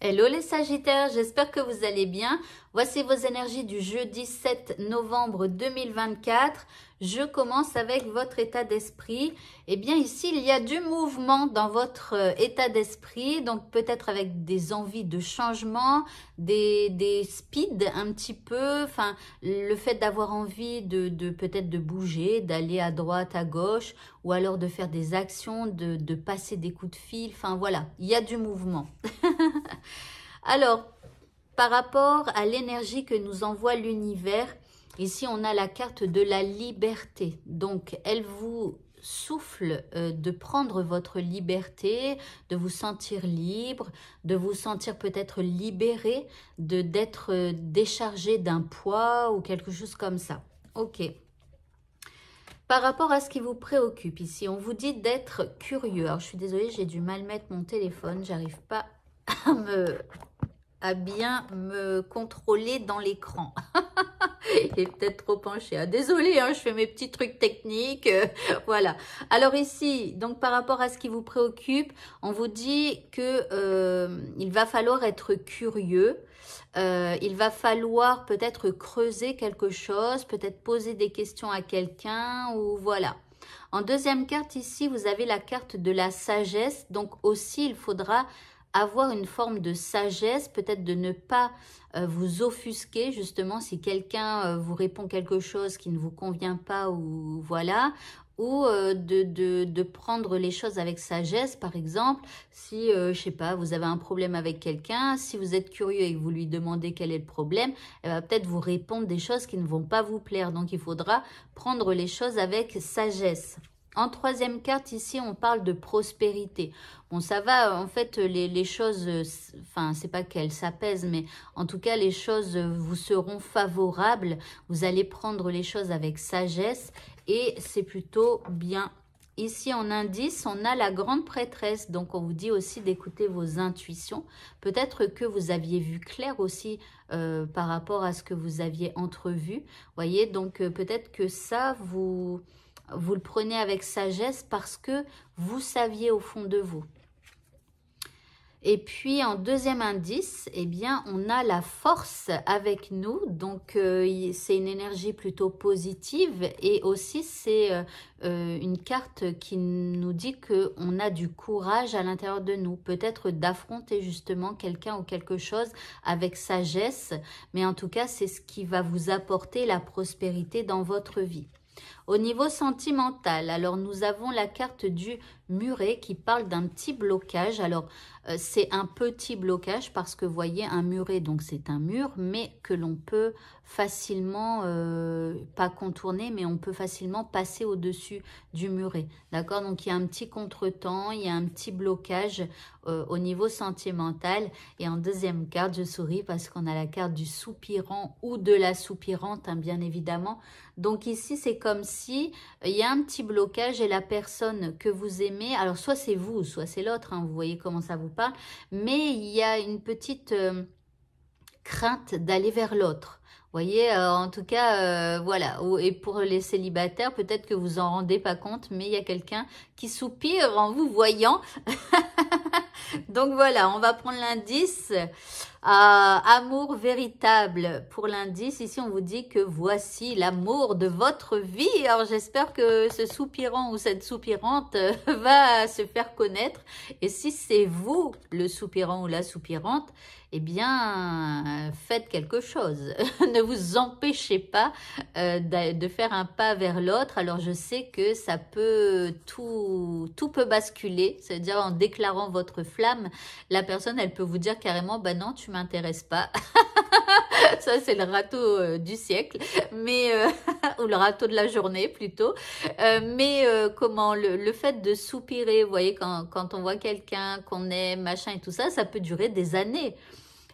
Hello les Sagittaires, j'espère que vous allez bien. Voici vos énergies du jeudi 7 novembre 2024. Je commence avec votre état d'esprit. Eh bien ici, il y a du mouvement dans votre état d'esprit, donc peut-être avec des envies de changement, des speeds un petit peu, enfin le fait d'avoir envie de peut-être de bouger, d'aller à droite, à gauche, ou alors de faire des actions, de passer des coups de fil, enfin voilà, il y a du mouvement. Alors, par rapport à l'énergie que nous envoie l'univers, ici on a la carte de la liberté. Donc, elle vous souffle de prendre votre liberté, de vous sentir libre, de vous sentir peut-être libéré, d'être déchargé d'un poids ou quelque chose comme ça. Ok. Par rapport à ce qui vous préoccupe ici, on vous dit d'être curieux. Alors, je suis désolée, j'ai du mal mettre mon téléphone, j'arrive pas à bien me contrôler dans l'écran. Il est peut-être trop penché. Ah, désolée, hein, je fais mes petits trucs techniques. Voilà. Alors ici, donc par rapport à ce qui vous préoccupe, on vous dit que il va falloir être curieux. Il va falloir peut-être creuser quelque chose, peut-être poser des questions à quelqu'un ou voilà. En deuxième carte ici, vous avez la carte de la sagesse. Donc aussi, il faudra avoir une forme de sagesse, peut-être de ne pas vous offusquer, justement, si quelqu'un vous répond quelque chose qui ne vous convient pas, ou voilà, ou de prendre les choses avec sagesse, par exemple, si, je sais pas, vous avez un problème avec quelqu'un, si vous êtes curieux et que vous lui demandez quel est le problème, elle va peut-être vous répondre des choses qui ne vont pas vous plaire, donc il faudra prendre les choses avec sagesse. En troisième carte, ici, on parle de prospérité. Bon, ça va, en fait, les choses, enfin, c'est pas qu'elles s'apaisent, mais en tout cas, les choses vous seront favorables. Vous allez prendre les choses avec sagesse et c'est plutôt bien. Ici, en indice, on a la grande prêtresse. Donc, on vous dit aussi d'écouter vos intuitions. Peut-être que vous aviez vu clair aussi par rapport à ce que vous aviez entrevu. Voyez, donc peut-être que ça, vous le prenez avec sagesse parce que vous saviez au fond de vous. Et puis, en deuxième indice, eh bien, on a la force avec nous. Donc, c'est une énergie plutôt positive. Et aussi, c'est une carte qui nous dit qu'on a du courage à l'intérieur de nous. Peut-être d'affronter justement quelqu'un ou quelque chose avec sagesse. Mais en tout cas, c'est ce qui va vous apporter la prospérité dans votre vie. Au niveau sentimental, alors nous avons la carte du muret qui parle d'un petit blocage. Alors, c'est un petit blocage parce que vous voyez un muret, donc c'est un mur, mais que l'on peut facilement, pas contourner, mais on peut facilement passer au-dessus du muret. D'accord? Donc, il y a un petit contretemps, il y a un petit blocage au niveau sentimental. Et en deuxième carte, je souris parce qu'on a la carte du soupirant ou de la soupirante, hein, bien évidemment. Donc ici, c'est comme si il y a un petit blocage et la personne que vous aimez, alors soit c'est vous, soit c'est l'autre, hein, vous voyez comment ça vous parle, mais il y a une petite crainte d'aller vers l'autre. Vous voyez, en tout cas, voilà. Et pour les célibataires, peut-être que vous en rendez pas compte, mais il y a quelqu'un qui soupire en vous voyant. Donc voilà, on va prendre l'indice. Amour véritable. Pour l'indice, ici on vous dit que voici l'amour de votre vie. Alors j'espère que ce soupirant ou cette soupirante va se faire connaître. Et si c'est vous, le soupirant ou la soupirante, eh bien, faites quelque chose. Ne vous empêchez pas de faire un pas vers l'autre. Alors, je sais que ça peut, tout peut basculer. C'est-à-dire, en déclarant votre flamme, la personne, elle peut vous dire carrément, bah non, tu m'intéresses pas. Ça, c'est le râteau du siècle, mais ou le râteau de la journée plutôt. Comment le fait de soupirer, vous voyez, quand on voit quelqu'un qu'on aime, machin et tout ça, ça peut durer des années.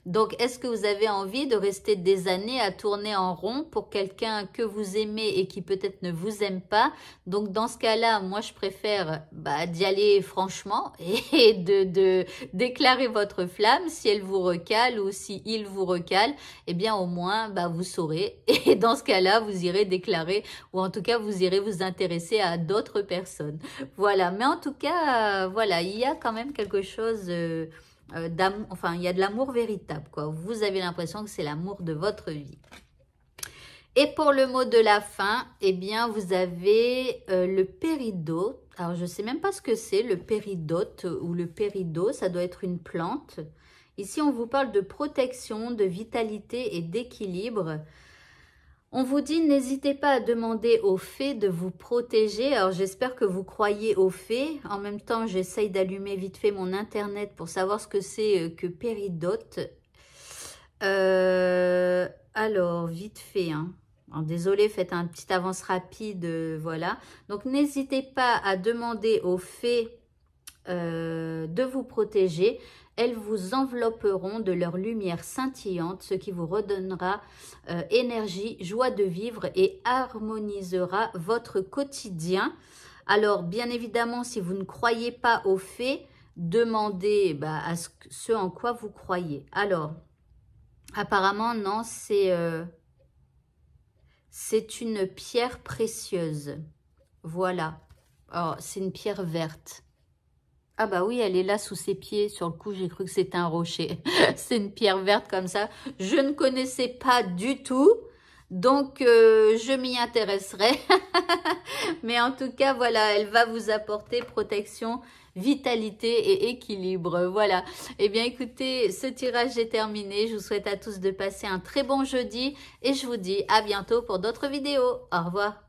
Donc, est-ce que vous avez envie de rester des années à tourner en rond pour quelqu'un que vous aimez et qui peut-être ne vous aime pas? Donc, dans ce cas-là, moi, je préfère d'y aller franchement et de déclarer votre flamme. Si elle vous recale ou si il vous recale, eh bien, au moins, vous saurez. Et dans ce cas-là, vous irez déclarer ou en tout cas, vous irez vous intéresser à d'autres personnes. Voilà. Mais en tout cas, voilà, il y a quand même quelque chose d'amour, enfin, il y a de l'amour véritable, quoi. Vous avez l'impression que c'est l'amour de votre vie. Et pour le mot de la fin, eh bien, vous avez le péridote. Alors, je ne sais même pas ce que c'est, le péridote ou le péridot. Ça doit être une plante. Ici, on vous parle de protection, de vitalité et d'équilibre. On vous dit, n'hésitez pas à demander aux fées de vous protéger. Alors, j'espère que vous croyez aux fées. En même temps, j'essaye d'allumer vite fait mon internet pour savoir ce que c'est que péridote. Alors, vite fait, hein. Alors, désolé, faites un petit avance rapide, voilà. Donc, n'hésitez pas à demander aux fées de vous protéger. Elles vous envelopperont de leur lumière scintillante, ce qui vous redonnera énergie, joie de vivre et harmonisera votre quotidien. Alors, bien évidemment, si vous ne croyez pas aux fées, demandez à ce en quoi vous croyez. Alors, apparemment, non, c'est une pierre précieuse. Voilà. Oh, c'est une pierre verte. Ah bah oui, elle est là sous ses pieds. Sur le coup, j'ai cru que c'était un rocher. C'est une pierre verte comme ça. Je ne connaissais pas du tout. Donc, je m'y intéresserai. Mais en tout cas, voilà, elle va vous apporter protection, vitalité et équilibre. Voilà. Eh bien, écoutez, ce tirage est terminé. Je vous souhaite à tous de passer un très bon jeudi. Et je vous dis à bientôt pour d'autres vidéos. Au revoir.